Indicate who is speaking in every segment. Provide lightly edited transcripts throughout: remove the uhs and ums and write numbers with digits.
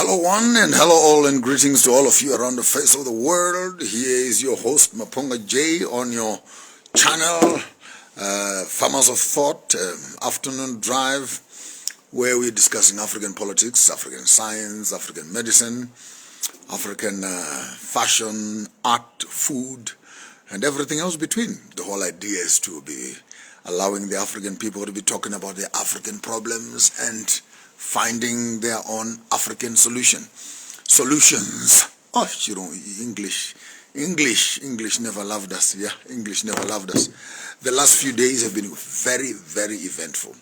Speaker 1: Hello one and hello all and greetings to all of you around the face of the world. Here is your host Maponga J on your channel, Farmers of Thought, afternoon drive, where we're discussing African politics, African science, African medicine, African fashion, art, food, and everything else between. The whole idea is to be allowing the African people to be talking about their African problems and finding their own African solutions. Oh, you know, English never loved us. Yeah, English never loved us. The last few days have been very, very eventful,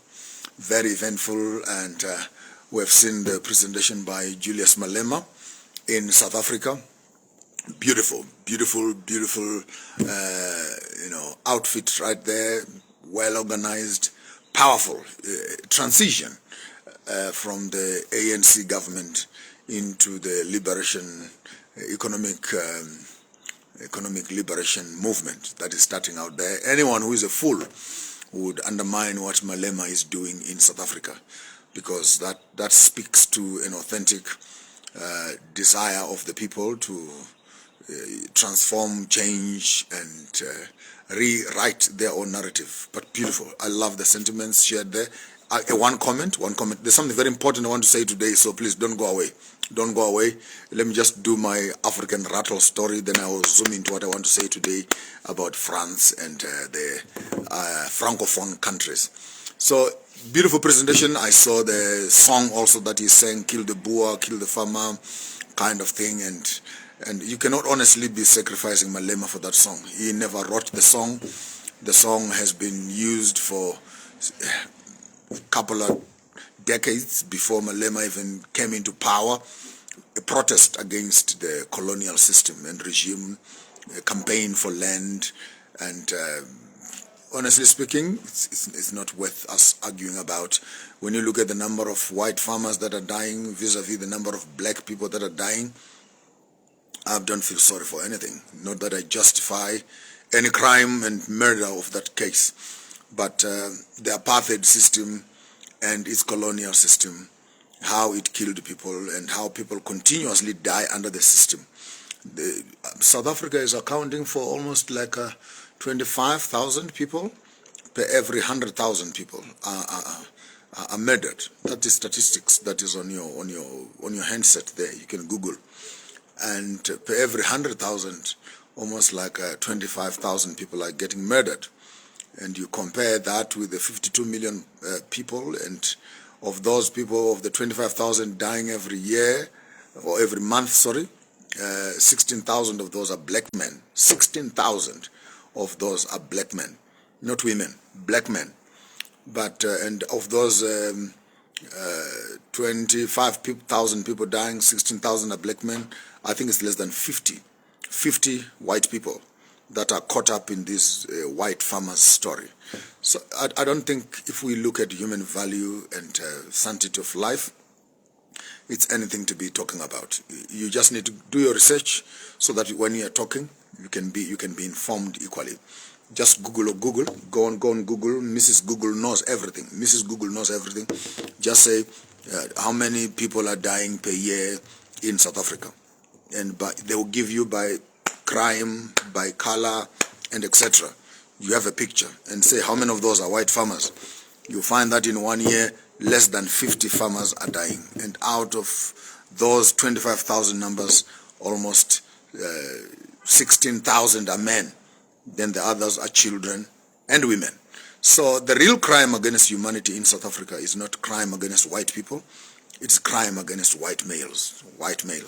Speaker 1: and we have seen the presentation by Julius Malema in South Africa. Beautiful, outfit right there, well organized, powerful transition from the ANC government into the economic liberation movement that is starting out there. Anyone who is a fool would undermine what Malema is doing in South Africa, because that speaks to an authentic desire of the people to transform, change, and rewrite their own narrative. But beautiful. I love the sentiments shared there. One comment. There's something very important I want to say today, so please don't go away. Don't go away. Let me just do my African rattle story, then I will zoom into what I want to say today about France and the Francophone countries. So, beautiful presentation. I saw the song also that he sang, kill the Boer, kill the farmer, kind of thing, and you cannot honestly be sacrificing Malema for that song. He never wrote the song. The song has been used for a couple of decades before Malema even came into power. A protest against the colonial system and regime, a campaign for land, and honestly speaking, it's not worth us arguing about. When you look at the number of white farmers that are dying vis-a-vis the number of black people that are dying, I don't feel sorry for anything. Not that I justify any crime and murder of that case, but the apartheid system and its colonial system, how it killed people and how people continuously die under the system. South Africa is accounting for almost like 25,000 people per every 100,000 people are murdered. That is statistics that is on your handset there. You can Google. And per every 100,000, almost like 25,000 people are getting murdered. And you compare that with the 52 million people, and of those people, of the 25,000 dying every year, or every month, 16,000 of those are black men. 16,000 of those are black men, not women, black men. But, and of those 25,000 people dying, 16,000 are black men. I think it's less than 50 white people that are caught up in this white farmer's story. So I don't think, if we look at human value and sanctity of life, it's anything to be talking about. You just need to do your research so that when you are talking, you can be informed equally. Just Google, go on Google. Mrs. Google knows everything. Mrs. Google knows everything. Just say how many people are dying per year in South Africa, and they will give you by crime, by color, and etc. You have a picture and say how many of those are white farmers. You find that in 1 year, less than 50 farmers are dying. And out of those 25,000 numbers, almost 16,000 are men. Then the others are children and women. So the real crime against humanity in South Africa is not crime against white people. It's crime against white males.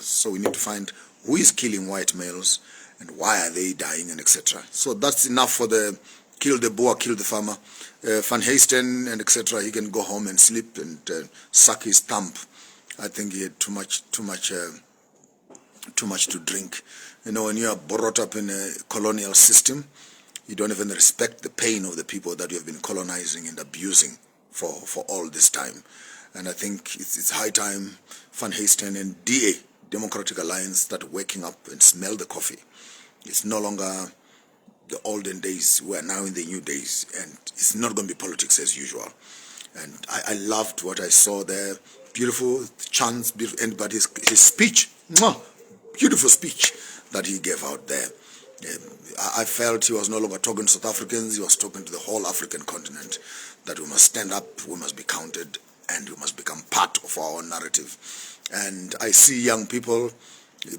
Speaker 1: So we need to find who is killing white males and why are they dying, and etc. So that's enough for the kill the Boer, kill the farmer. Van Hasten and etc. He can go home and sleep and suck his thumb. I think he had too much to drink. You know, when you are brought up in a colonial system, you don't even respect the pain of the people that you have been colonizing and abusing for all this time. And I think it's high time Van Hasten and DA, Democratic Alliance, start waking up and smell the coffee. It's no longer the olden days. We are now in the new days, and it's not going to be politics as usual. And I loved what I saw there. beautiful chants, but his speech, beautiful speech that he gave out there. I felt he was no longer talking to South Africans, he was talking to the whole African continent, that we must stand up, we must be counted, and we must become part of our own narrative. And I see young people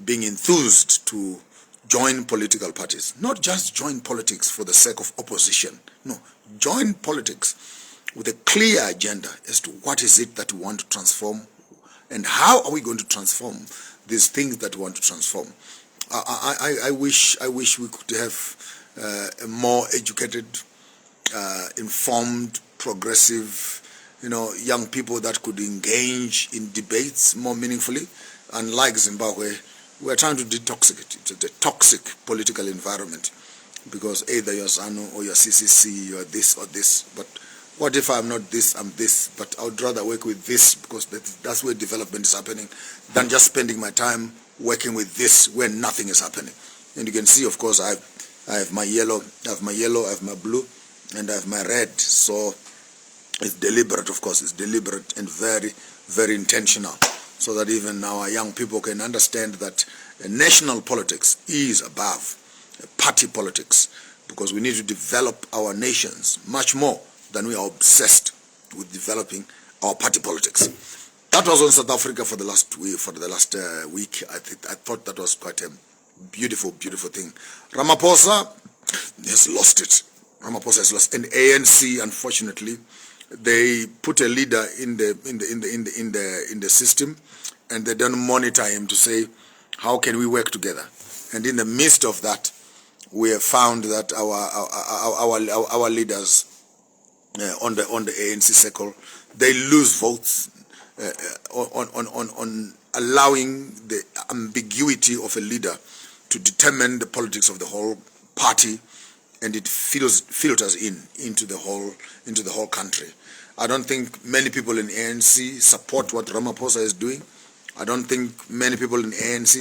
Speaker 1: being enthused to join political parties. Not just join politics for the sake of opposition. No, join politics with a clear agenda as to what is it that we want to transform and how are we going to transform these things that we want to transform. I wish we could have a more educated, informed, progressive, young people that could engage in debates more meaningfully. Unlike Zimbabwe, we are trying to detoxicate it. It's a toxic political environment because either you're ZANU or you're CCC, you're this or this. But what if I'm not this, I'm this? But I would rather work with this because that's where development is happening than just spending my time working with this where nothing is happening. And you can see, of course, I have my yellow, I have my blue, and I have my red. So it's deliberate, of course. It's deliberate and very, very intentional, so that even our young people can understand that national politics is above party politics, because we need to develop our nations much more than we are obsessed with developing our party politics. That was on South Africa for the last week. I thought that was quite a beautiful, beautiful thing. Ramaphosa has lost it. Ramaphosa has lost, and ANC, unfortunately, they put a leader in the system, and they don't monitor him to say, how can we work together? And in the midst of that, we have found that our leaders on the ANC circle, they lose votes on allowing the ambiguity of a leader to determine the politics of the whole party, and it filters into the whole country. I don't think many people in ANC support what Ramaphosa is doing. I don't think many people in ANC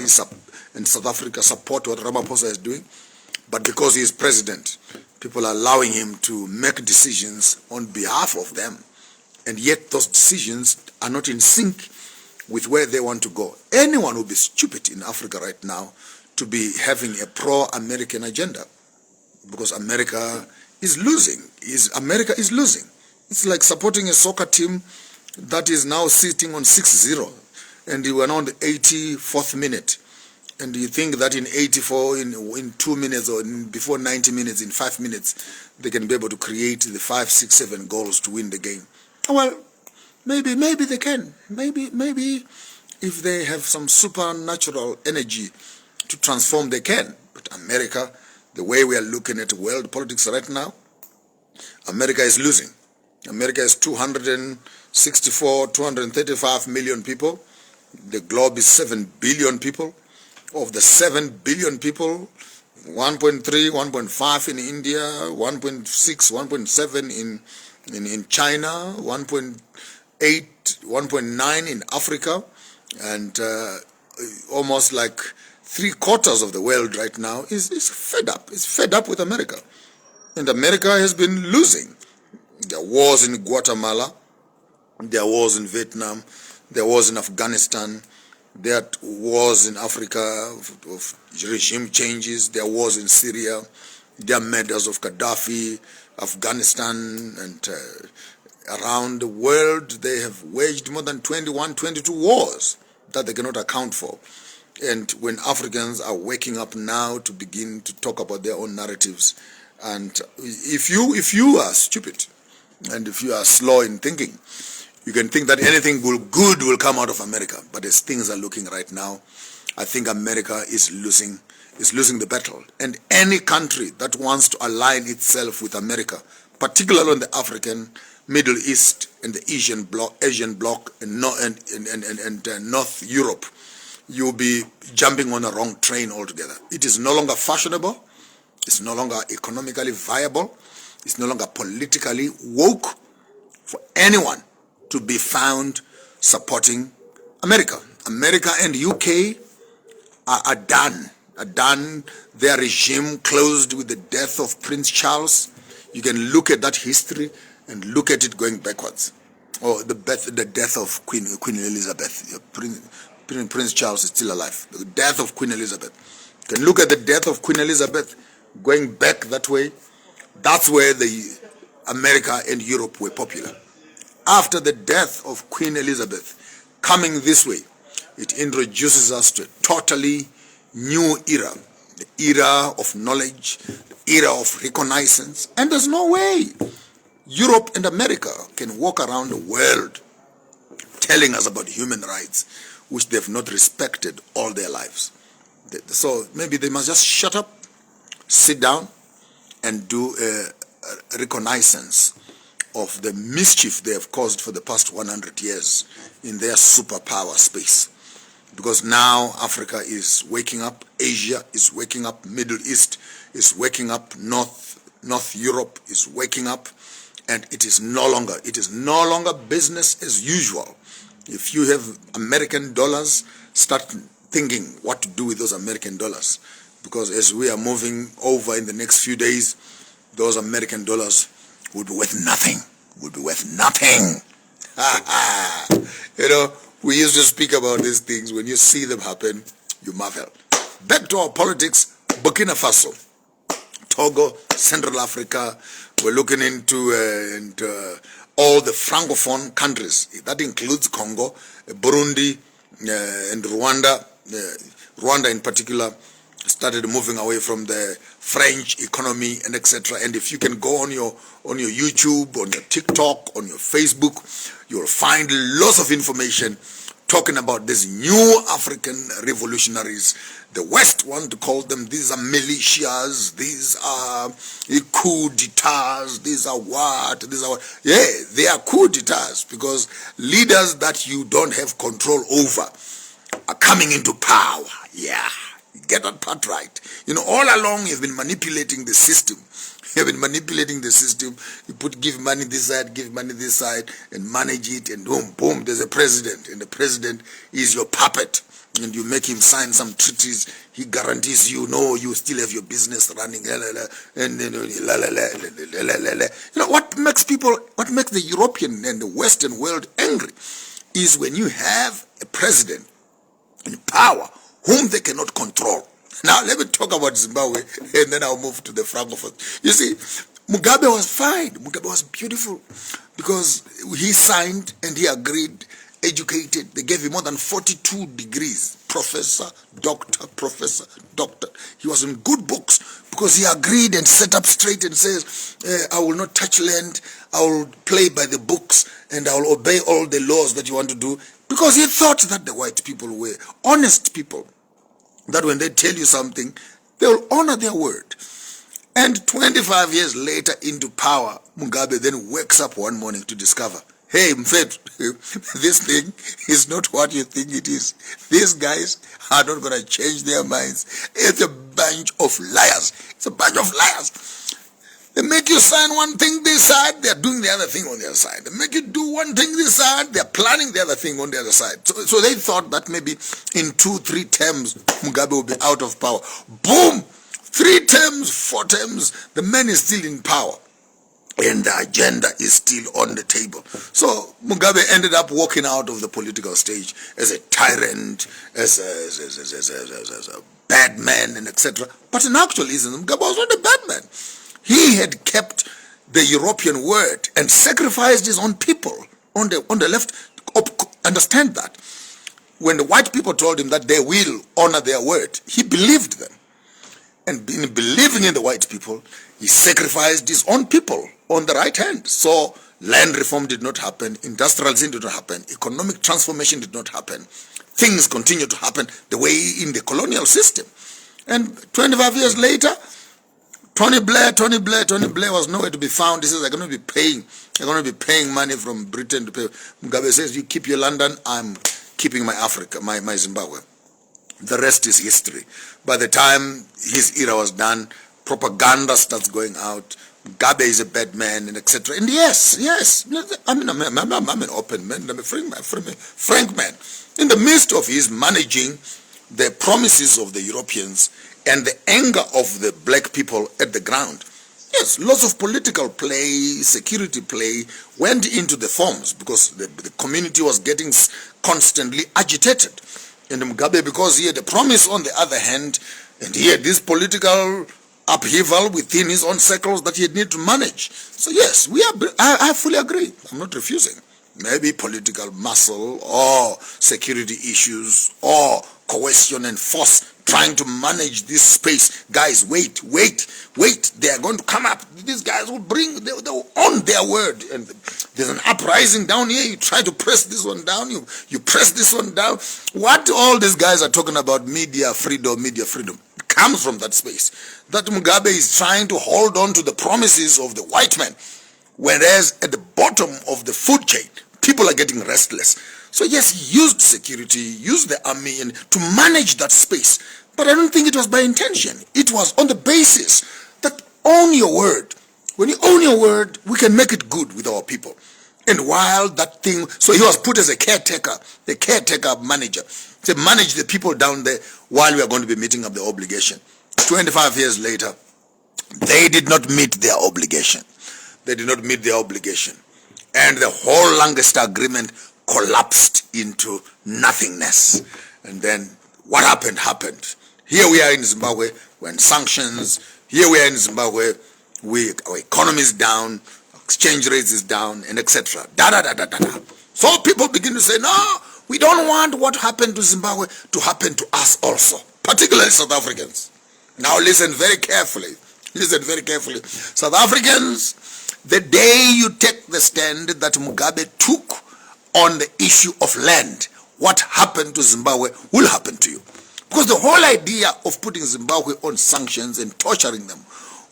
Speaker 1: in South Africa support what Ramaphosa is doing. But because he is president, people are allowing him to make decisions on behalf of them. And yet those decisions are not in sync with where they want to go. Anyone would be stupid in Africa right now to be having a pro-American agenda, because America is losing. America is losing. It's like supporting a soccer team that is now sitting on 6-0, and you are now on the 84th minute. And you think that in 84, in 2 minutes, or before 90 minutes, in 5 minutes, they can be able to create the 5, 6, 7 goals to win the game. Well, maybe they can. Maybe if they have some supernatural energy to transform, they can. But America, the way we are looking at world politics right now, America is losing. America is 235 million people. The globe is 7 billion people. Of the 7 billion people, 1.3, 1.5 in India, 1.6, 1.7 in China, 1.8, 1.9 in Africa, and almost like 3/4 of the world right now is fed up. It's fed up with America. And America has been losing. There wars in Guatemala, there wars in Vietnam, there wars in Afghanistan, there wars in Africa of regime changes, there wars in Syria, there are murders of Gaddafi, Afghanistan, and around the world they have waged more than 21, 22 wars that they cannot account for. And when Africans are waking up now to begin to talk about their own narratives, and if you are stupid, and if you are slow in thinking, you can think that anything good will come out of America. But as things are looking right now, I think America is losing the battle. And any country that wants to align itself with America, particularly on the African, Middle East, and the Asian bloc, and North Europe, you'll be jumping on a wrong train altogether. It is no longer fashionable. It's no longer economically viable. It's no longer politically woke for anyone to be found supporting America. America and UK are done. Their regime closed with the death of Prince Charles. You can look at that history and look at it going backwards. or the death of Queen Elizabeth. Prince Charles is still alive. The death of Queen Elizabeth. You can look at the death of Queen Elizabeth going back that way. That's where the America and Europe were popular. After the death of Queen Elizabeth, coming this way, it introduces us to a totally new era, the era of knowledge, the era of reconnaissance, and there's no way Europe and America can walk around the world telling us about human rights, which they've not respected all their lives. So maybe they must just shut up, sit down, and do a reconnaissance of the mischief they have caused for the past 100 years in their superpower space. Because now Africa is waking up, Asia is waking up, Middle East is waking up, North Europe is waking up, and it is no longer business as usual. If you have American dollars, start thinking what to do with those American dollars. Because as we are moving over in the next few days, those American dollars will be worth nothing. You know, we used to speak about these things. When you see them happen, you marvel. Back to our politics, Burkina Faso, Togo, Central Africa. We're looking into all the Francophone countries. That includes Congo, Burundi, and Rwanda. Rwanda in particular started moving away from the French economy and etc. And if you can go on your YouTube, on your TikTok, on your Facebook, you'll find lots of information talking about these new African revolutionaries. The West want to call them, these are militias, these are coup d'etats, these are what. Yeah, they are coup d'etats because leaders that you don't have control over are coming into power. Yeah, get that part right. You know, all along you've been manipulating the system. You've been manipulating the system. You give money this side, give money this side, and manage it, and boom, boom, there's a president, and the president is your puppet. And you make him sign some treaties. He guarantees you, no, you still have your business running. And you know what makes the European and the Western world angry is when you have a president in power whom they cannot control. Now let me talk about Zimbabwe, and then I'll move to the Francophone. You see, Mugabe was fine. Mugabe was beautiful because he signed and he agreed. Educated, they gave him more than 42 degrees, professor, doctor. He was in good books because he agreed and set up straight and says, I will not touch land, I will play by the books, and I will obey all the laws that you want to do, because he thought that the white people were honest people, that when they tell you something, they will honor their word. And 25 years later into power, Mugabe then wakes up one morning to discover, hey, Mfet, this thing is not what you think it is. These guys are not going to change their minds. It's a bunch of liars. It's a bunch of liars. They make you sign one thing this side, they're doing the other thing on the other side. They make you do one thing this side, they're planning the other thing on the other side. So they thought that maybe in 2-3 terms, Mugabe will be out of power. Boom! 3 terms, 4 terms, the man is still in power. And the agenda is still on the table. So Mugabe ended up walking out of the political stage as a tyrant, as a bad man, and etc. But in actualism, Mugabe was not a bad man. He had kept the European word and sacrificed his own people on the left. Understand that. When the white people told him that they will honor their word, he believed them. And in believing in the white people, he sacrificed his own people on the right hand. So land reform did not happen, industrialization did not happen, economic transformation did not happen. Things continue to happen the way in the colonial system. And 25 years later, Tony Blair was nowhere to be found. He says, I'm going to be paying money from Britain to pay. Mugabe says, you keep your London, I'm keeping my Africa, my Zimbabwe. The rest is history. By the time his era was done, propaganda starts going out. Mugabe is a bad man, and etc. And yes, I'm an open man, I'm a frank man. In the midst of his managing the promises of the Europeans and the anger of the black people at the ground, Yes, lots of political play, security play went into the forms because the community was getting constantly agitated. And Mugabe, because he had a promise on the other hand, and he had this political upheaval within his own circles that he need to manage. So yes, I fully agree. I'm not refusing. Maybe political muscle or security issues or coercion and force trying to manage this space. Guys, wait. They are going to come up. These guys will they'll own their word. And there's an uprising down here. You try to press this one down. You press this one down. What all these guys are talking about, media freedom, comes from that space. That Mugabe is trying to hold on to the promises of the white man. Whereas at the bottom of the food chain, people are getting restless. So yes, he used security, used the army and to manage that space. But I don't think it was by intention. It was on the basis that own your word. When you own your word, we can make it good with our people. And while that thing, so he was put as a caretaker, the caretaker manager, to manage the people down there while we are going to be meeting up the obligation. 25 years later, they did not meet their obligation. They did not meet their obligation. And the whole Lancaster agreement collapsed into nothingness. And then what happened. Here we are in Zimbabwe, we're in sanctions. Here we are in Zimbabwe, our economy is down, exchange rates is down, and etc. So people begin to say, no, we don't want what happened to Zimbabwe to happen to us also, particularly South Africans. Now listen very carefully. Listen very carefully. South Africans, the day you take the stand that Mugabe took on the issue of land, what happened to Zimbabwe will happen to you. Because the whole idea of putting Zimbabwe on sanctions and torturing them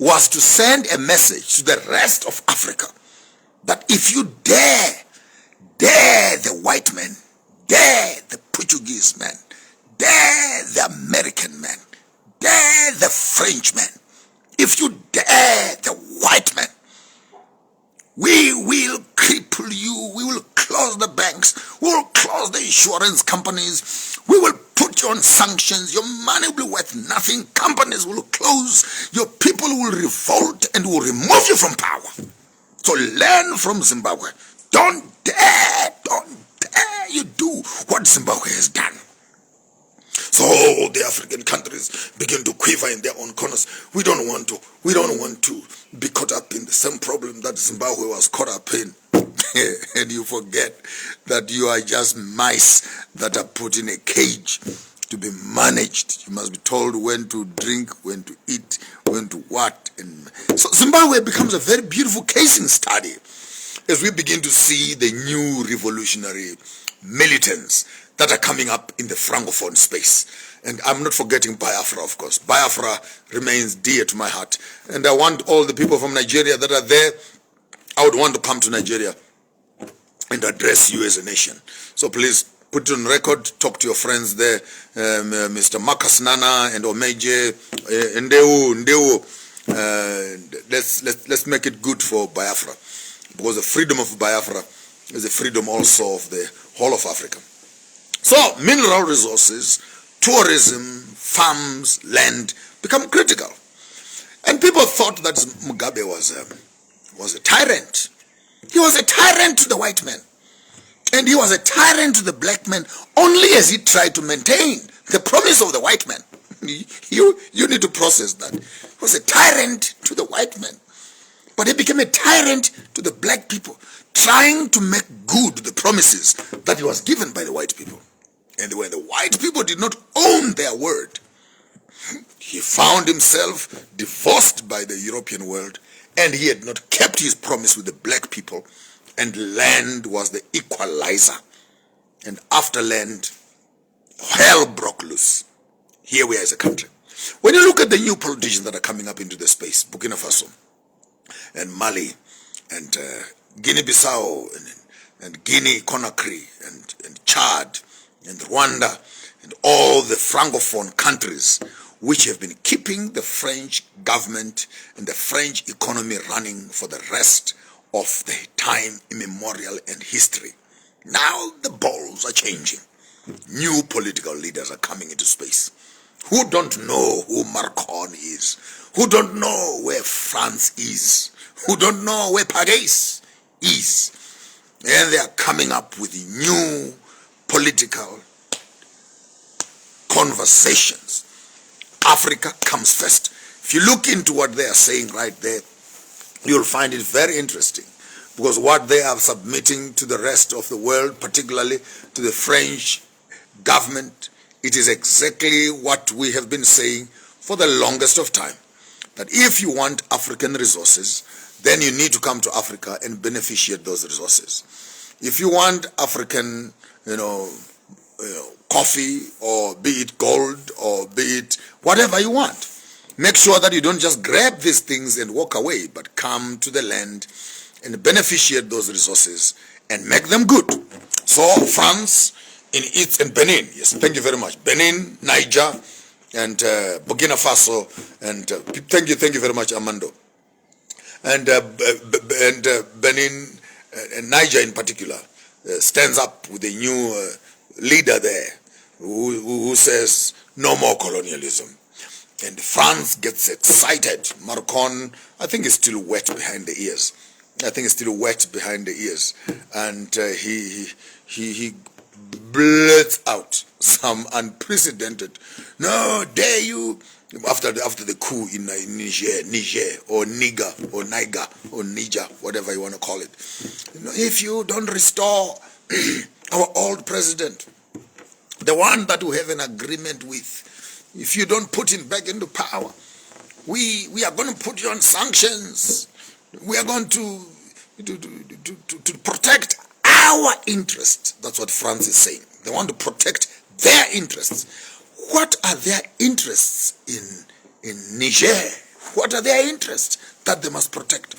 Speaker 1: was to send a message to the rest of Africa that if you dare the white man, dare the Portuguese man, dare the American man, dare the French man, if you dare the white man, we will cripple you, we will close the banks, we will close the insurance companies, we will put you on sanctions, your money will be worth nothing, companies will close, your people will revolt and will remove you from power. So learn from Zimbabwe. Don't dare you do what Zimbabwe has done. So all the African countries begin to quiver in their own corners. We don't want to be caught up in the same problem that Zimbabwe was caught up in. And you forget that you are just mice that are put in a cage to be managed. You must be told when to drink, when to eat, when to what. And so Zimbabwe becomes a very beautiful case in study as we begin to see the new revolutionary militants that are coming up in the Francophone space. And I'm not forgetting Biafra, of course. Biafra remains dear to my heart. And I want all the people from Nigeria that are there, I would want to come to Nigeria and address you as a nation. So please put it on record, talk to your friends there, Mr. Marcus Nana and Omeje, Ndeu. Let's make it good for Biafra. Because the freedom of Biafra is the freedom also of the whole of Africa. So mineral resources, tourism, farms, land become critical. And people thought that Mugabe was a tyrant. He was a tyrant to the white man. And he was a tyrant to the black man only as he tried to maintain the promise of the white man. You need to process that. He was a tyrant to the white man. But he became a tyrant to the black people, trying to make good the promises that he was given by the white people. And when the white people did not own their word, he found himself divorced by the European world, and he had not kept his promise with the black people, and land was the equalizer. And after land, hell broke loose. Here we are as a country. When you look at the new politicians that are coming up into the space, Burkina Faso, and Mali, and Guinea-Bissau, and Guinea-Conakry, and Chad, and Rwanda, and all the Francophone countries which have been keeping the French government and the French economy running for the rest of the time immemorial and history. Now the balls are changing. New political leaders are coming into space who don't know who Macron is, who don't know where France is, who don't know where Paris is. And they are coming up with new political conversations. Africa comes first. If you look into what they are saying right there, you'll find it very interesting, because what they are submitting to the rest of the world, particularly to the French government, it is exactly what we have been saying for the longest of time, that if you want African resources, then you need to come to Africa and beneficiate those resources. If you want African, coffee, or be it gold, or be it whatever you want, make sure that you don't just grab these things and walk away, but come to the land and beneficiate those resources and make them good. So France and Benin, yes, thank you very much. Benin, Niger, and Burkina Faso, and thank you very much, Armando. And Benin and Niger in particular stands up with a new leader there who says no more colonialism. And France gets excited. Macron, I think, is still wet behind the ears. And he blurts out some unprecedented, no, dare you, after the coup in Niger, or Niger, whatever you want to call it. If you don't restore our old president, the one that we have an agreement with, if you don't put him back into power, we are going to put you on sanctions. We are going to protect our interests. That's what France is saying. They want to protect their interests. What are their interests in Niger? What are their interests that they must protect?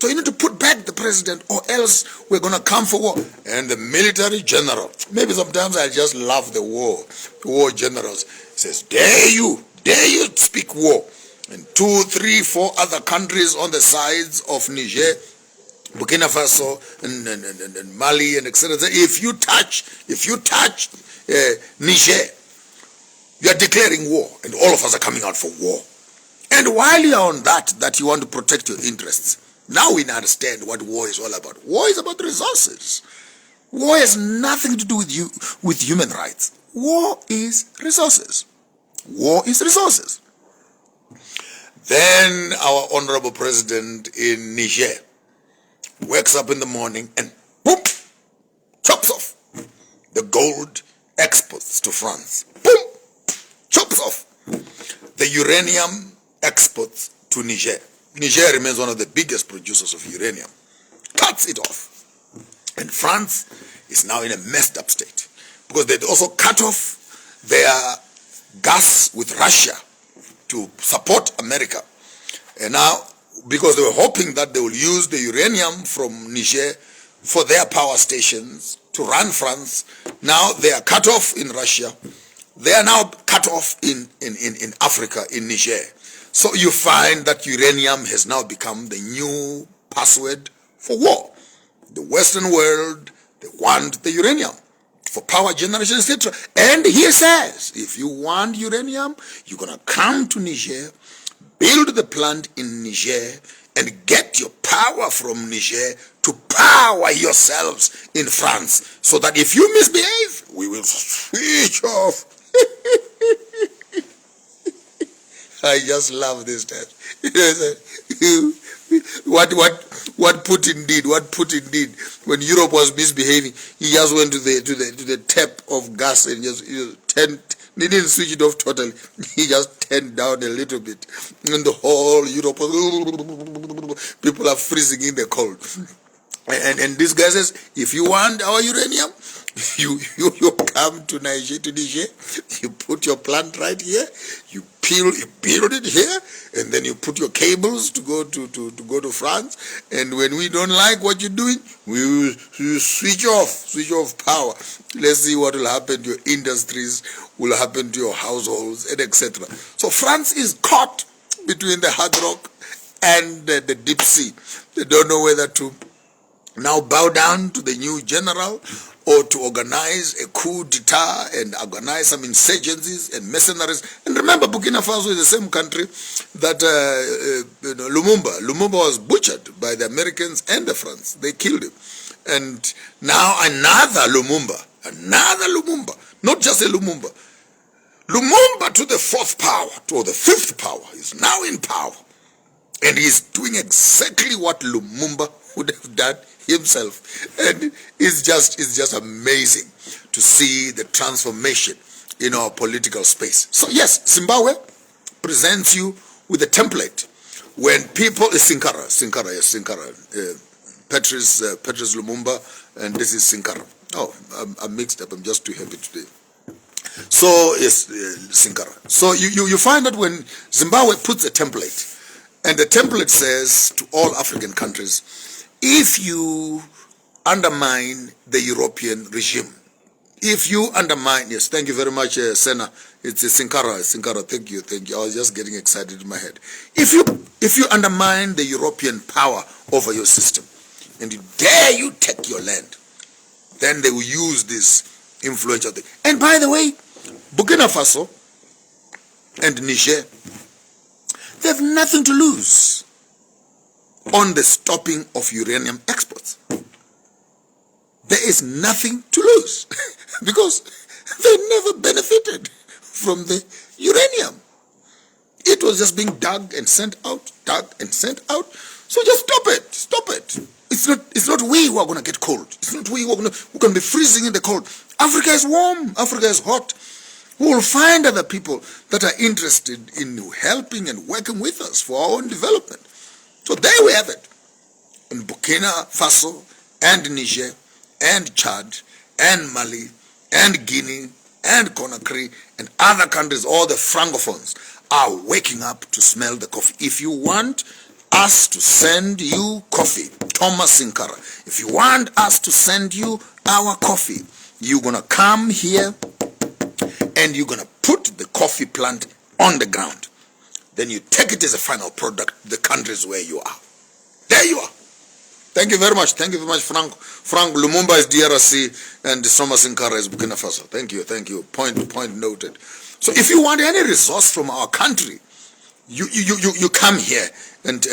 Speaker 1: So you need to put back the president, or else we're going to come for war. And the military general, maybe sometimes I just love the war generals, says, dare you speak war. And 2, 3, 4 other countries on the sides of Niger, Burkina Faso, and Mali, and etc. If you touch Niger, you are declaring war, and all of us are coming out for war. And while you are on that you want to protect your interests, now we understand what war is all about. War is about resources. War has nothing to do with human rights. War is resources. War is resources. Then our honorable president in Niger wakes up in the morning and boom, chops off the gold exports to France. Boom, chops off the uranium exports to Niger. Niger remains one of the biggest producers of uranium. Cuts it off. And France is now in a messed up state, because they also cut off their gas with Russia to support America. And now, because they were hoping that they will use the uranium from Niger for their power stations to run France, now they are cut off in Russia. They are now cut off in Africa, in Niger. So you find that uranium has now become the new password for war. The Western world, they want the uranium for power generation, etc. And he says, if you want uranium, you're going to come to Niger, build the plant in Niger, and get your power from Niger to power yourselves in France, so that if you misbehave, we will switch off. I just love this test. What Putin did when Europe was misbehaving, he just went to the tap of gas and just turned. He didn't switch it off totally. He just turned down a little bit, and the whole Europe was, people are freezing in the cold. And this guy says, if you want our uranium, you come to Niger, you put your plant right here, you build it here, and then you put your cables to go to France. And when we don't like what you're doing, we will switch off power. Let's see what will happen to your industries, will happen to your households, and etc. So France is caught between the hard rock and the deep sea. They don't know whether to now bow down to the new general, or to organize a coup d'etat and organize some insurgencies and mercenaries. And remember, Burkina Faso is the same country that Lumumba was butchered by the Americans and the French. They killed him. And now another Lumumba, not just a Lumumba to the fourth power, to the fifth power, is now in power. And he's doing exactly what Lumumba would have done himself. And it's just amazing to see the transformation in our political space. So yes, Zimbabwe presents you with a template. When people, Patrice Lumumba, and this is Sankara. Oh, I'm mixed up. I'm just too happy today. So yes, Sankara. So you find that when Zimbabwe puts a template, and the template says to all African countries, if you undermine the European regime, if you undermine, yes, thank you very much, Sena. It's Sankara, thank you. I was just getting excited in my head. If you undermine the European power over your system, and you dare you take your land, then they will use this influential thing. And by the way, Burkina Faso and Niger, they have nothing to lose on the stopping of uranium exports. There is nothing to lose because they never benefited from the uranium. It was just being dug and sent out. So just stop it. It's not we who are going to get cold. It's not we who are going to be freezing in the cold. Africa is warm. Africa is hot. We will find other people that are interested in helping and working with us for our own development. So there we have it. In Burkina Faso and Niger and Chad and Mali and Guinea and Conakry and other countries, all the Francophones are waking up to smell the coffee. If you want us to send you coffee, Thomas Sankara, if you want us to send you our coffee, you're going to come here and you're going to put the coffee plant on the ground. Then you take it as a final product to the countries where you are. There you are. Thank you very much. Frank Lumumba is DRC and Thomas Sankara is Burkina Faso. Thank you. Point noted. So if you want any resource from our country, you come here and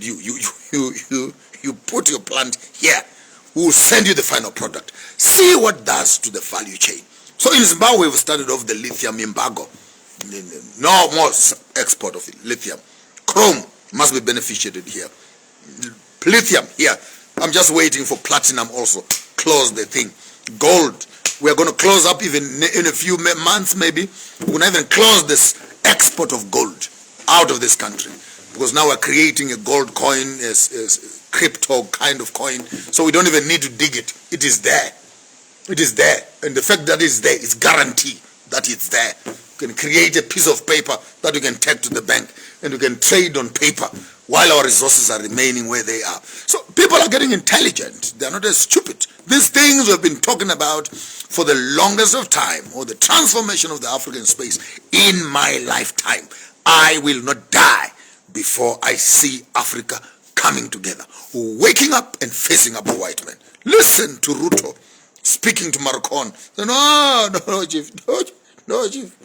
Speaker 1: you put your plant here. We will send you the final product. See what it does to the value chain. So in Zimbabwe, we've started off the lithium embargo. No more export of lithium. Chrome must be beneficiated here. Lithium here. I'm just waiting for platinum also. Close the thing. Gold. We're going to close up even in a few months maybe. We're going to even close this export of gold out of this country. Because now we're creating a gold coin, as crypto kind of coin. So we don't even need to dig it. It is there. It is there. And the fact that it's there is guarantee that it's there. You can create a piece of paper that you can take to the bank and you can trade on paper while our resources are remaining where they are. So people are getting intelligent. They are not as stupid. These things we've been talking about for the longest of time, or the transformation of the African space in my lifetime. I will not die before I see Africa coming together, waking up and facing up a white man. Listen to Ruto speaking to Mara-Rah. No, Chief.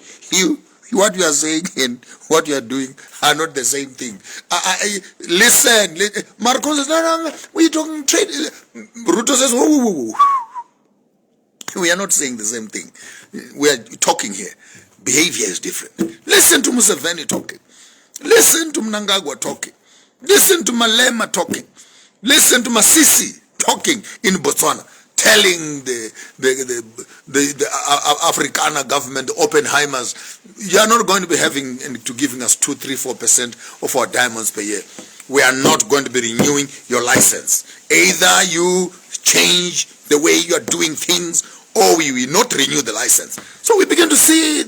Speaker 1: What you are saying and what you are doing are not the same thing. Listen. Mara-Rah says, no, we're talking trade. Ruto says, whoa. We are not saying the same thing. We are talking here. Behavior is different. Listen to Museveni talking. Listen to Mnangagwa talking. Listen to Malema talking. Listen to Masisi talking in Botswana, telling the Afrikaner government, Oppenheimers, you are not going to be giving us 2, 3, 4% of our diamonds per year. We are not going to be renewing your license. Either you change the way you are doing things, or we will not renew the license. So we begin to see,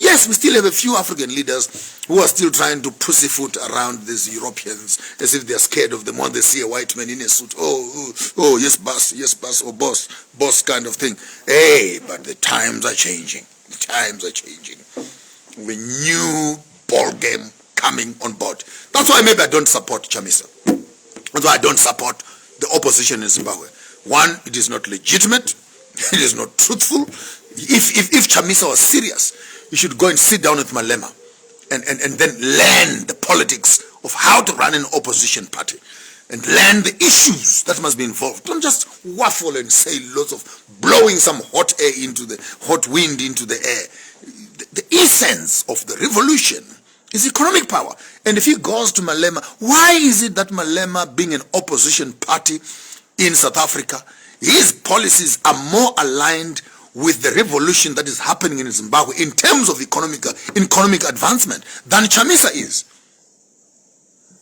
Speaker 1: yes, we still have a few African leaders who are still trying to pussyfoot around these Europeans as if they are scared of them when they see a white man in a suit. Oh, yes, boss, or boss kind of thing. Hey, but the times are changing. The times are changing. A new ball game coming on board. That's why maybe I don't support Chamisa. That's why I don't support the opposition in Zimbabwe. One, it is not legitimate. It is not truthful. If Chamisa was serious, he should go and sit down with Malema and then learn the politics of how to run an opposition party and learn the issues that must be involved. Don't just waffle and say lots of blowing some hot wind into the air. The essence of the revolution is economic power. And if he goes to Malema, why is it that Malema, being an opposition party in South Africa, his policies are more aligned with the revolution that is happening in Zimbabwe in terms of economic advancement than Chamisa is?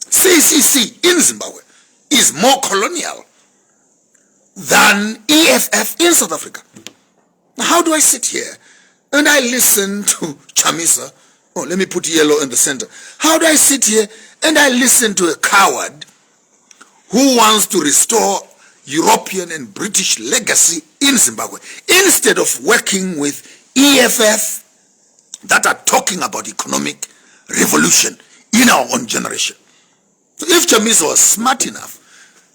Speaker 1: CCC in Zimbabwe is more colonial than EFF in South Africa. Now, how do I sit here and I listen to Chamisa? Oh, let me put yellow in the center. How do I sit here and I listen to a coward who wants to restore European and British legacy in Zimbabwe instead of working with EFF that are talking about economic revolution in our own generation? So if Chamisa was smart enough,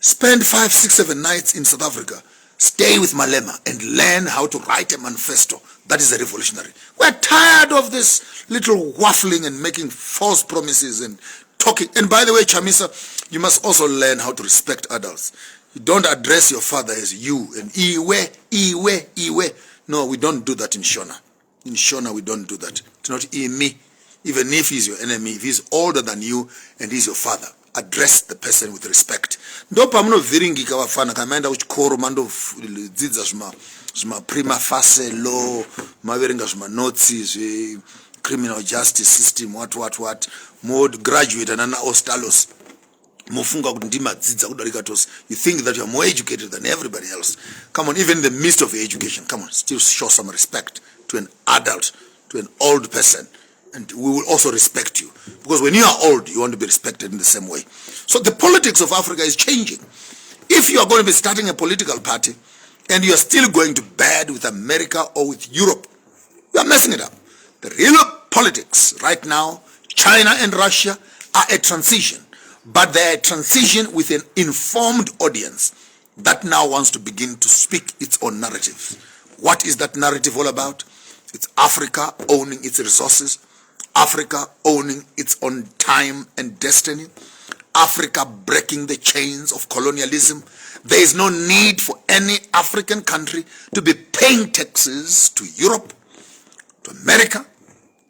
Speaker 1: spend 5, 6, 7 nights in South Africa, stay with Malema and learn how to write a manifesto that is a revolutionary. We're tired of this little waffling and making false promises and talking. And by the way, Chamisa, you must also learn how to respect adults. You don't address your father as you and Iwe. No, we don't do that in Shona. In Shona, we don't do that. It's not me. Even if he's your enemy, if he's older than you and he's your father, address the person with respect. Ndopa munovhiringika vafana kamaenda kuchikoro mandodzidza zvima prima facie law, maverenga zvima notsi criminal justice system, what mod graduate and ostalos mofunga kuti ndimadzidza kudarika tose. You think that you are more educated than everybody else. Come on, even in the midst of your education, come on, still show some respect to an adult, to an old person. And we will also respect you. Because when you are old, you want to be respected in the same way. So the politics of Africa is changing. If you are going to be starting a political party and you are still going to bed with America or with Europe, you are messing it up. The real politics right now, China and Russia are a transition. But they are a transition with an informed audience that now wants to begin to speak its own narrative. What is that narrative all about? It's Africa owning its resources, Africa owning its own time and destiny, Africa breaking the chains of colonialism. There is no need for any African country to be paying taxes to Europe, to America,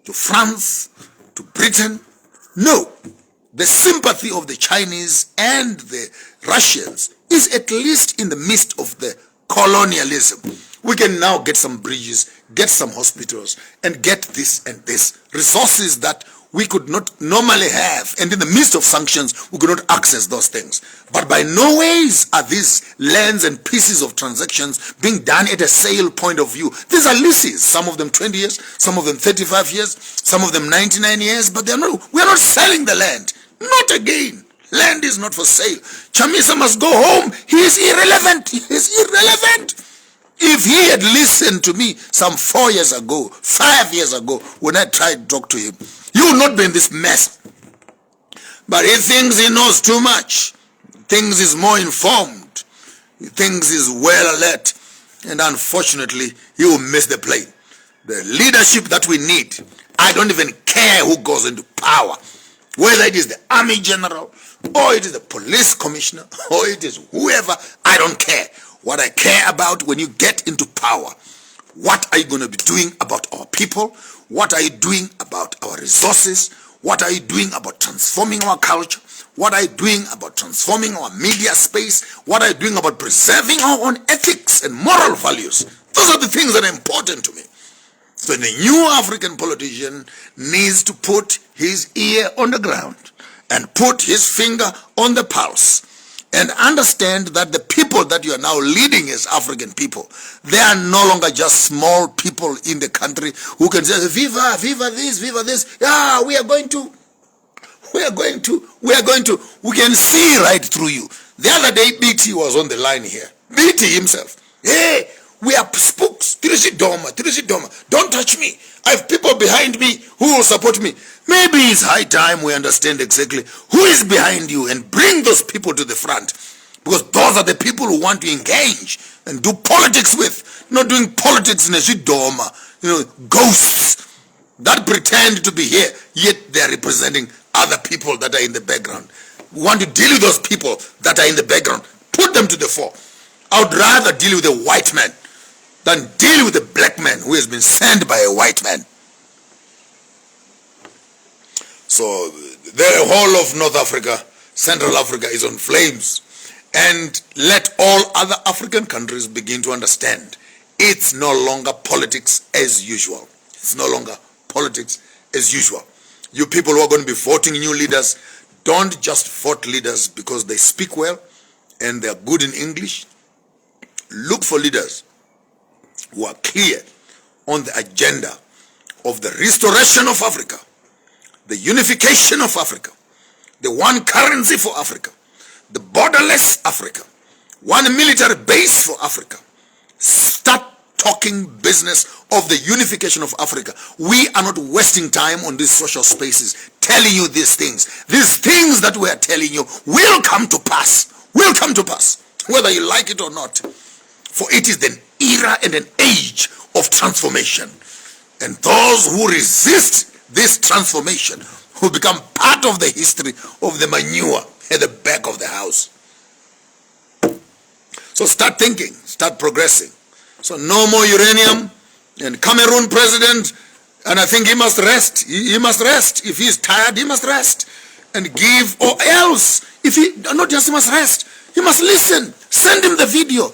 Speaker 1: to France, to Britain. No. The sympathy of the Chinese and the Russians is at least in the midst of the colonialism. We can now get some bridges, get some hospitals, and get this and this. Resources that we could not normally have. And in the midst of sanctions, we could not access those things. But by no ways are these lands and pieces of transactions being done at a sale point of view. These are leases. Some of them 20 years, some of them 35 years, some of them 99 years. But we are not selling the land. Not again. Land is not for sale. Chamisa must go home. He is irrelevant. He is irrelevant. If he had listened to me some 4 years ago, 5 years ago, when I tried to talk to him, he would not be in this mess. But he thinks he knows too much. He thinks he's more informed. He thinks he's well alert. And unfortunately, he will miss the plane. The leadership that we need, I don't even care who goes into power. Whether it is the army general, or it is the police commissioner, or it is whoever, I don't care. What I care about when you get into power, what are you going to be doing about our people? What are you doing about our resources? What are you doing about transforming our culture? What are you doing about transforming our media space? What are you doing about preserving our own ethics and moral values? Those are the things that are important to me. So the new African politician needs to put his ear on the ground and put his finger on the pulse and understand that the people that you are now leading as African people, they are no longer just small people in the country who can say, viva, viva this. Yeah, we can see right through you. The other day, BT was on the line here. BT himself. Hey, we are spooks. Doma. Don't touch me. I have people behind me who will support me. Maybe it's high time we understand exactly who is behind you and bring those people to the front. Because those are the people who want to engage and do politics with. Not doing politics in a shidoma, ghosts that pretend to be here, yet they are representing other people that are in the background. We want to deal with those people that are in the background. Put them to the fore. I would rather deal with a white man than deal with a black man who has been sent by a white man. So the whole of North Africa, Central Africa is on flames. And let all other African countries begin to understand it's no longer politics as usual. It's no longer politics as usual. You people who are going to be voting new leaders, don't just vote leaders because they speak well and they are good in English. Look for leaders who are clear on the agenda of the restoration of Africa, the unification of Africa, the one currency for Africa, the borderless Africa, one military base for Africa. Start talking business of the unification of Africa. We are not wasting time on these social spaces telling you these things. These things that we are telling you will come to pass. Will come to pass, whether you like it or not. For it is an era and an age of transformation. And those who resist this transformation will become part of the history of the manure at the back of the house. So start thinking, start progressing. So no more uranium. And Cameroon president, and I think he must rest. He must rest. If he's tired, he must rest and give, or else, if he, not just he must rest, he must listen. Send him the video.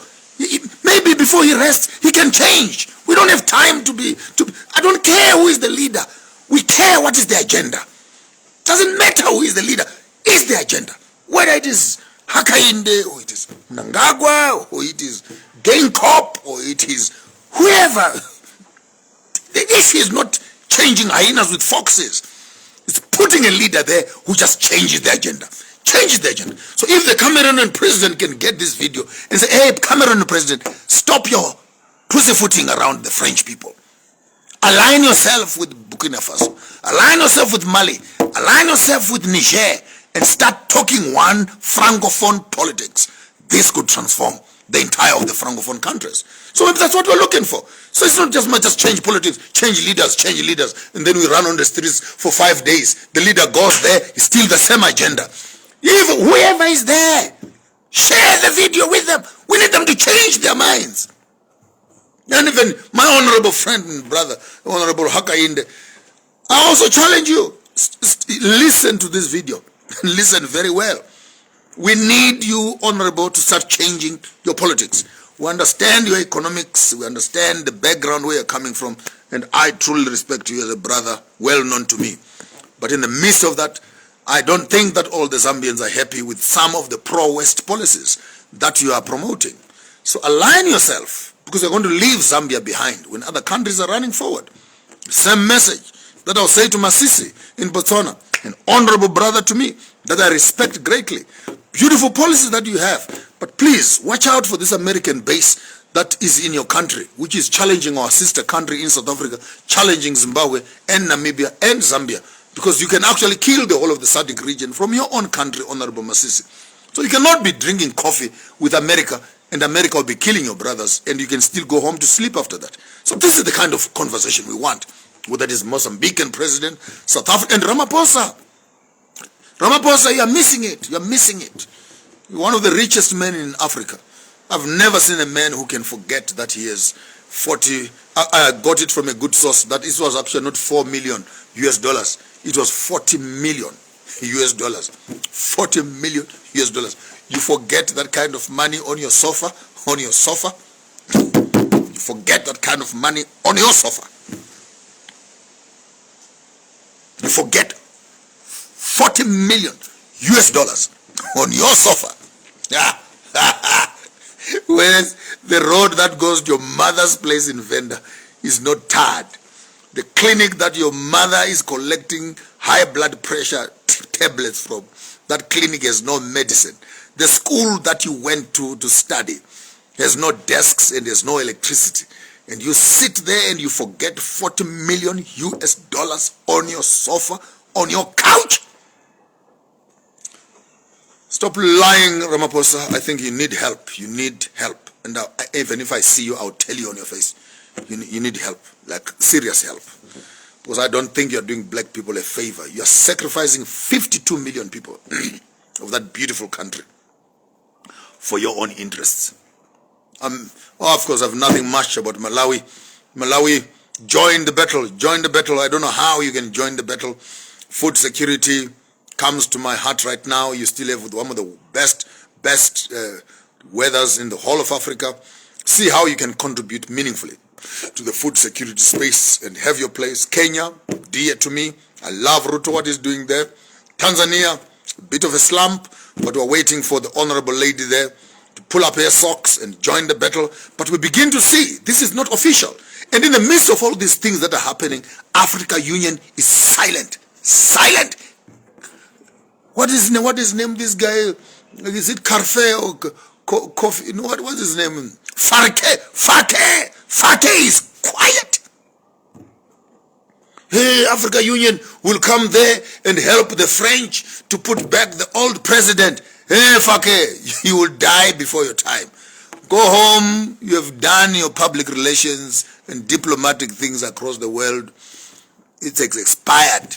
Speaker 1: Maybe before he rests, he can change. We don't have time I don't care who is the leader. We care what is the agenda. Doesn't matter who is the leader. Is the agenda. Whether it is Hakainde, or it is Mnangagwa, or it is Gaincop, or it is whoever. The issue is not changing hyenas with foxes. It's putting a leader there who just changes the agenda. Changes the agenda. So if the Cameroonian president can get this video and say, hey, Cameroonian president, stop your pussyfooting around the French people. Align yourself with Burkina Faso. Align yourself with Mali. Align yourself with Niger and start talking one Francophone politics. This could transform the entire of the Francophone countries. So if that's what we're looking for. So it's not just change politics, change leaders, and then we run on the streets for 5 days. The leader goes there, it's still the same agenda. Even whoever is there, share the video with them. We need them to change their minds. And even my honorable friend and brother, Honorable Hakainde, I also challenge you, listen to this video. Listen very well. We need you, honorable, to start changing your politics. We understand your economics. We understand the background where you're coming from. And I truly respect you as a brother, well known to me. But in the midst of that, I don't think that all the Zambians are happy with some of the pro-West policies that you are promoting. So align yourself, because you're going to leave Zambia behind when other countries are running forward. Same message that I'll say to Masisi in Botswana, an honorable brother to me that I respect greatly. Beautiful policies that you have, but please watch out for this American base that is in your country, which is challenging our sister country in South Africa, challenging Zimbabwe and Namibia and Zambia, because you can actually kill the whole of the SADC region from your own country, Honorable Masisi. So you cannot be drinking coffee with America and America will be killing your brothers and you can still go home to sleep after that. So this is the kind of conversation we want, whether it is Mozambican president, South Africa, and Ramaphosa. Ramaphosa, you are missing it. You are missing it. You're one of the richest men in Africa. I've never seen a man who can forget that he has 40. I got it from a good source that it was actually not 4 million US dollars. It was 40 million US dollars. 40 million US dollars. You forget that kind of money on your sofa. On your sofa. You forget that kind of money on your sofa. You forget 40 million US dollars on your sofa. Whereas the road that goes to your mother's place in Venda is not tarred. The clinic that your mother is collecting high blood pressure tablets from, that clinic has no medicine. The school that you went to study has no desks and there's no electricity. And you sit there and you forget 40 million US dollars on your sofa, on your couch. Stop lying, Ramaphosa. I think you need help. You need help. And even if I see you, I'll tell you on your face. You need help, like serious help. Because I don't think you're doing black people a favor. You're sacrificing 52 million people of that beautiful country for your own interests. Of course, I have nothing much about Malawi. Malawi, join the battle. Join the battle. I don't know how you can join the battle. Food security comes to my heart right now. You still have one of the best weathers in the whole of Africa. See how you can contribute meaningfully to the food security space and have your place. Kenya, dear to me. I love Ruto, what he's doing there. Tanzania, a bit of a slump, but we're waiting for the honorable lady there to pull up her socks and join the battle. But we begin to see this is not official. And in the midst of all these things that are happening, Africa Union is silent. Silent. What is his name? This guy, is it Karfe or Kofi? No, what's his name? Fake is quiet. Hey, Africa Union will come there and help the French to put back the old president. Hey, Fake, you will die before your time. Go home. You have done your public relations and diplomatic things across the world. It's expired.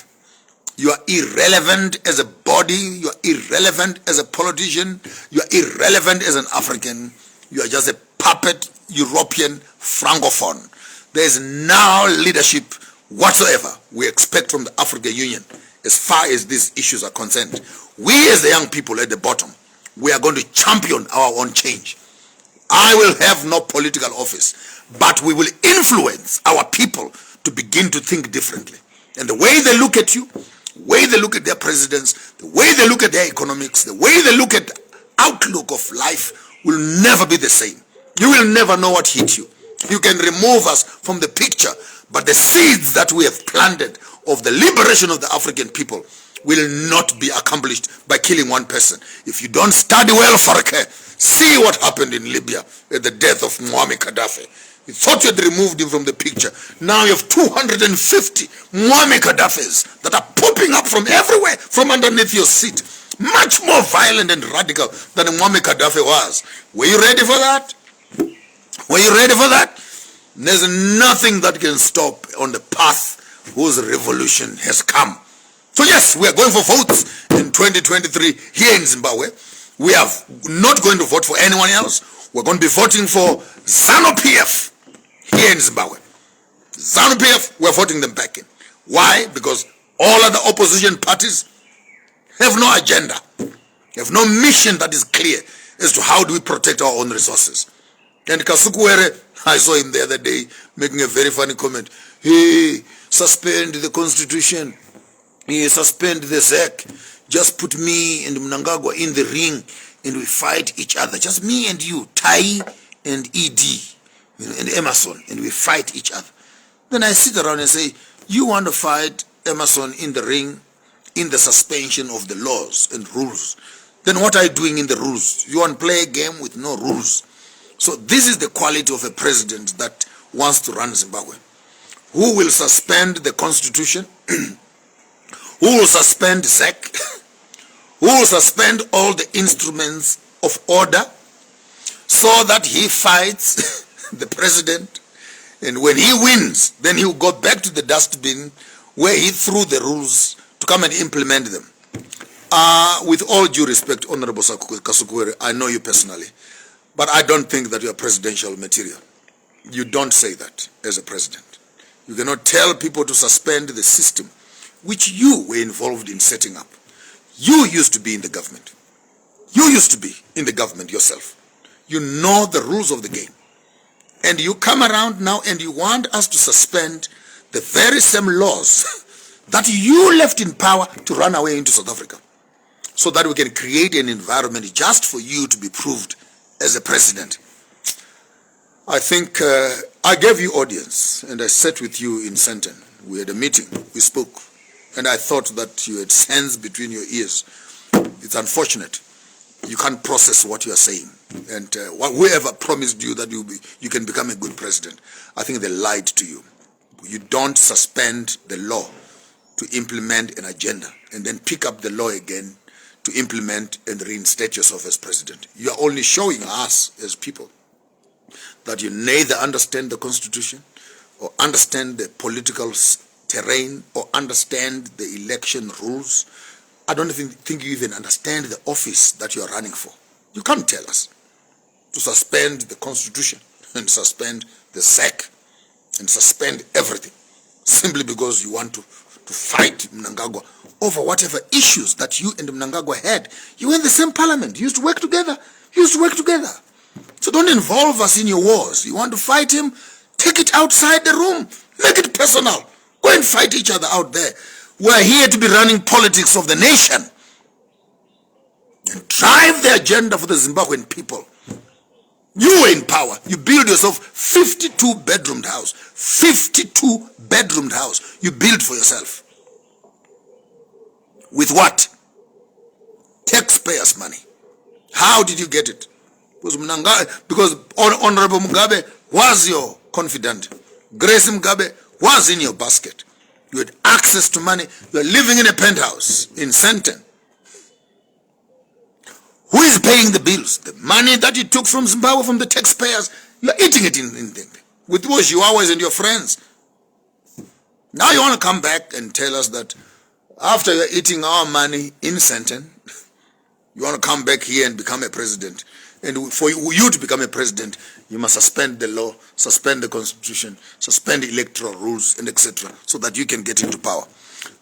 Speaker 1: You are irrelevant as a body. You are irrelevant as a politician. You are irrelevant as an African. You are just a puppet European Francophone. There is no leadership whatsoever we expect from the African Union as far as these issues are concerned. We as the young people at the bottom, we are going to champion our own change. I will have no political office, but we will influence our people to begin to think differently. And the way they look at you, the way they look at their presidents, the way they look at their economics, the way they look at the outlook of life will never be the same. You will never know what hit you. You can remove us from the picture, but the seeds that we have planted of the liberation of the African people will not be accomplished by killing one person. If you don't study well, Farke, see what happened in Libya at the death of Muammar Gaddafi. You thought you had removed him from the picture. Now you have 250 Muammar Gaddafis that are popping up from everywhere, from underneath your seat. Much more violent and radical than Muammar Gaddafi was. Were you ready for that? Were you ready for that? There's nothing that can stop on the path whose revolution has come. So yes, we are going for votes in 2023 here in Zimbabwe. We are not going to vote for anyone else. We're going to be voting for ZANU-PF here in Zimbabwe. ZANU-PF, we're voting them back in. Why? Because all other opposition parties have no agenda, have no mission that is clear as to how do we protect our own resources. And Kasukuwere, I saw him the other day making a very funny comment. Hey, suspend the constitution. Hey, suspend the ZEC. Just put me and Mnangagwa in the ring and we fight each other. Just me and you, Tai and ED, and Emerson, and we fight each other. Then I sit around and say, you want to fight Emerson in the ring, in the suspension of the laws and rules. Then what are you doing in the rules? You want to play a game with no rules. So this is the quality of a president that wants to run Zimbabwe. Who will suspend the constitution? Who will suspend ZEC? Who will suspend all the instruments of order so that he fights the president, and when he wins, then he will go back to the dustbin where he threw the rules to come and implement them. With all due respect, Honorable Kasukuwere, I know you personally, but I don't think that you are presidential material. You don't say that as a president. You cannot tell people to suspend the system which you were involved in setting up. You used to be in the government. You used to be in the government yourself. You know the rules of the game. And you come around now and you want us to suspend the very same laws that you left in power to run away into South Africa, so that we can create an environment just for you to be proved as a president. I think I gave you audience and I sat with you in Sandton. We had a meeting, we spoke, and I thought that you had sense between your ears. It's unfortunate. You can't process what you are saying. And whoever promised you that you can become a good president, I think they lied to you. You don't suspend the law to implement an agenda and then pick up the law again to implement and reinstate yourself as president. You are only showing us as people that you neither understand the constitution or understand the political terrain or understand the election rules. I don't even think you even understand the office that you are running for. You can't tell us to suspend the constitution and suspend the SEC and suspend everything simply because you want to fight Mnangagwa over whatever issues that you and Mnangagwa had. You were in the same parliament. You used to work together. So don't involve us in your wars. You want to fight him? Take it outside the room. Make it personal. Go and fight each other out there. We're here to be running politics of the nation and drive the agenda for the Zimbabwean people. You were in power. You build yourself 52-bedroomed house. 52-bedroomed house. You build for yourself. With what? Taxpayers' money. How did you get it? Because Honorable Mugabe was your confidant. Grace Mugabe was in your basket. You had access to money. You are living in a penthouse in Senten. Who is paying the bills? The money that you took from Zimbabwe, from the taxpayers, you are eating it with those chihuahuas and your friends. Now you want to come back and tell us that after you're eating our money in Senten, you want to come back here and become a president. And for you to become a president, you must suspend the law, suspend the constitution, suspend electoral rules, and etc., so that you can get into power.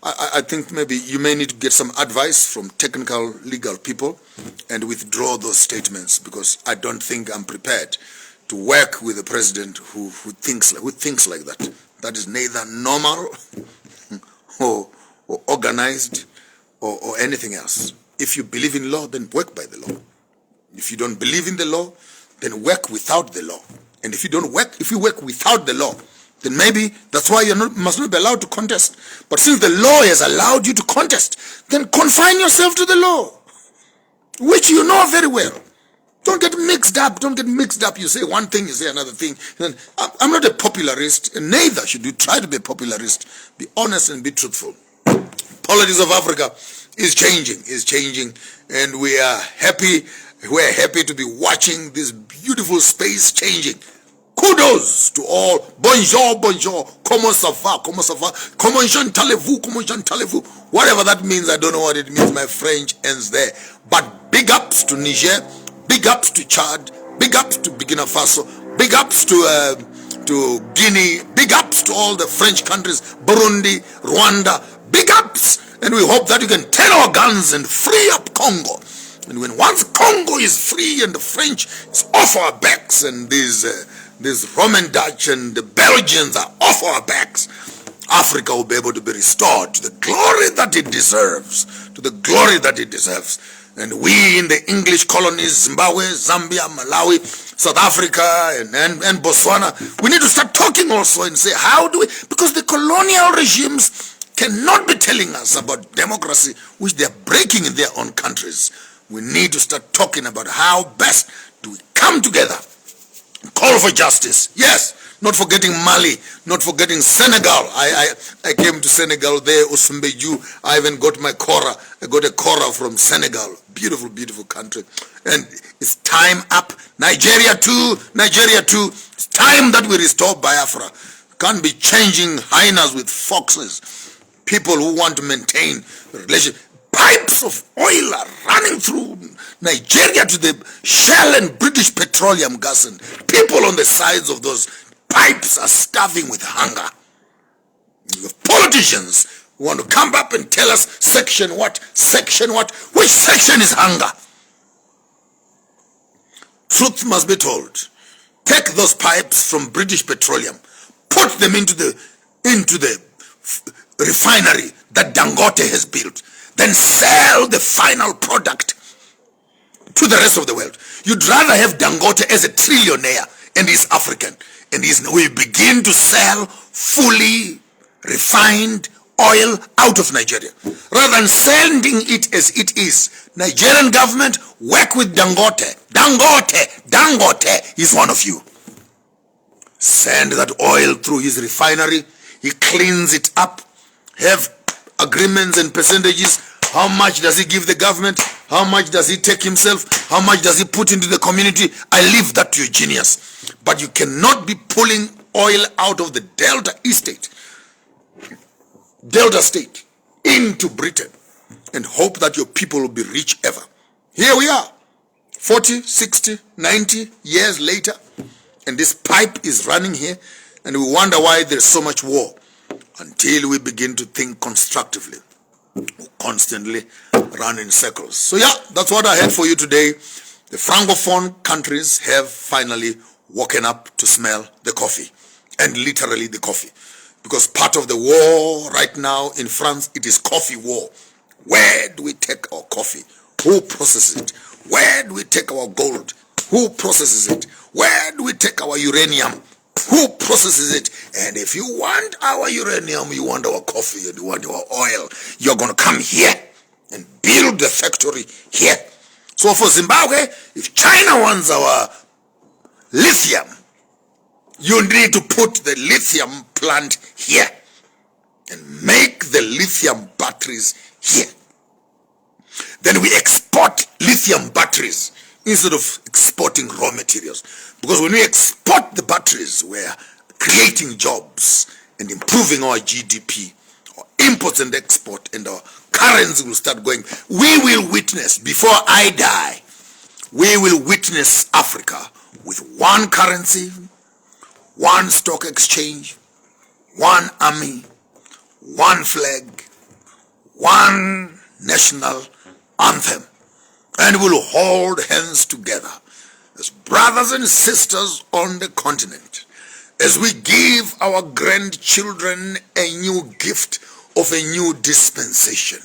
Speaker 1: I think maybe you may need to get some advice from technical legal people and withdraw those statements, because I don't think I'm prepared to work with a president who thinks like that. That is neither normal or organized or anything else. If you believe in law, then work by the law. If you don't believe in the law, then work without the law. And if you work without the law, then maybe that's why you must not be allowed to contest. But since the law has allowed you to contest, then confine yourself to the law, which you know very well. Don't get mixed up. You say one thing, you say another thing. I'm not a popularist, and neither should you try to be a popularist. Be honest and be truthful. Politics of Africa is changing, and we are happy. We're happy to be watching this beautiful space changing. Kudos to all. Bonjour, comment ça va, comment j'entendez-vous, whatever that means. I don't know what it means. My French ends there. But big ups to Niger, big ups to Chad, big ups to Burkina Faso, big ups to Guinea, big ups to all the French countries, Burundi, Rwanda, big ups. And we hope that you can turn our guns and free up Congo. And when once Congo is free and the French is off our backs, and these Roman Dutch and the Belgians are off our backs, Africa will be able to be restored to the glory that it deserves. And we in the English colonies, Zimbabwe, Zambia, Malawi, South Africa, and Botswana, we need to start talking also and say, how do we, because the colonial regimes cannot be telling us about democracy, which they are breaking in their own countries. We need to start talking about how best do we come together, call for justice. Yes, not forgetting Mali, not forgetting Senegal. I came to Senegal there, Usumbeju. I even got my Kora. I got a Kora from Senegal. Beautiful, beautiful country. And it's time up. Nigeria too. It's time that we restore Biafra. Can't be changing hyenas with foxes. People who want to maintain the relationship. Pipes of oil are running through Nigeria to the Shell and British petroleum gas, and people on the sides of those pipes are starving with hunger. The politicians who want to come up and tell us section what, which section is hunger? Truth must be told. Take those pipes from British petroleum, put them into the refinery that Dangote has built, then sell the final product to the rest of the world. You'd rather have Dangote as a trillionaire and he's African, and we begin to sell fully refined oil out of Nigeria rather than sending it as it is. Nigerian government, work with Dangote. Dangote is one of you. Send that oil through his refinery. He cleans it up. Have agreements and percentages. How much does he give the government? How much does he take himself? How much does he put into the community? I leave that to your genius. But you cannot be pulling oil out of the Delta State into Britain and hope that your people will be rich ever. Here we are, 40, 60, 90 years later, and this pipe is running here, and we wonder why there's so much war until we begin to think constructively. We constantly run in circles. So yeah, that's what I had for you today. The Francophone countries have finally woken up to smell the coffee, and literally the coffee. Because part of the war right now in France, it is coffee war. Where do we take our coffee? Who processes it? Where do we take our gold? Who processes it? Where do we take our uranium? Who processes it? And if you want our uranium, you want our coffee, and you want our oil, you're going to come here and build the factory here. So for Zimbabwe, if China wants our lithium, you need to put the lithium plant here and make the lithium batteries here. Then we export lithium batteries instead of exporting raw materials. Because when we export the batteries, we're creating jobs and improving our GDP, our imports and export, and our currency will start going. We will witness, before I die, we will witness Africa with one currency, one stock exchange, one army, one flag, one national anthem, and we'll hold hands together as brothers and sisters on the continent as we give our grandchildren a new gift of a new dispensation,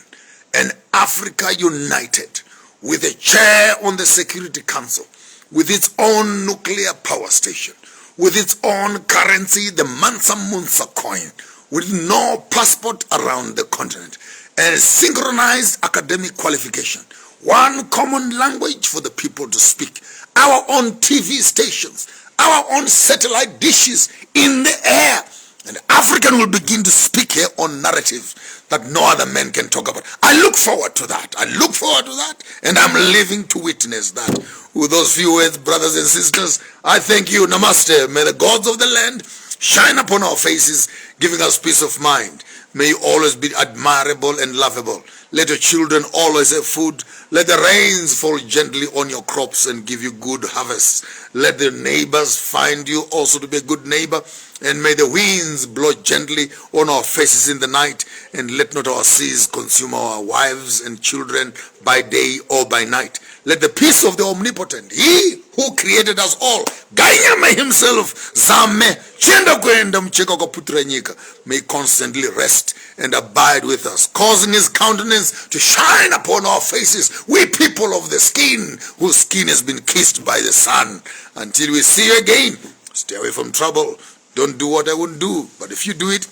Speaker 1: an Africa united, with a chair on the Security Council, with its own nuclear power station, with its own currency, the Mansa Musa coin, with no passport around the continent, and a synchronized academic qualification, one common language for the people to speak, our own TV stations, our own satellite dishes in the air, and African will begin to speak here on narratives that no other man can talk about. I look forward to that. I look forward to that, and I'm living to witness that. With those few words, brothers and sisters, I thank you. Namaste. May the gods of the land shine upon our faces, giving us peace of mind. May you always be admirable and lovable. Let your children always have food. Let the rains fall gently on your crops and give you good harvests. Let the neighbors find you also to be a good neighbor. And may the winds blow gently on our faces in the night. And let not our seas consume our wives and children by day or by night. Let the peace of the omnipotent, he who created us all, Ganyama himself, Zame, may constantly rest and abide with us, causing his countenance to shine upon our faces, we people of the skin, whose skin has been kissed by the sun. Until we see you again, stay away from trouble. Don't do what I wouldn't do, but if you do it,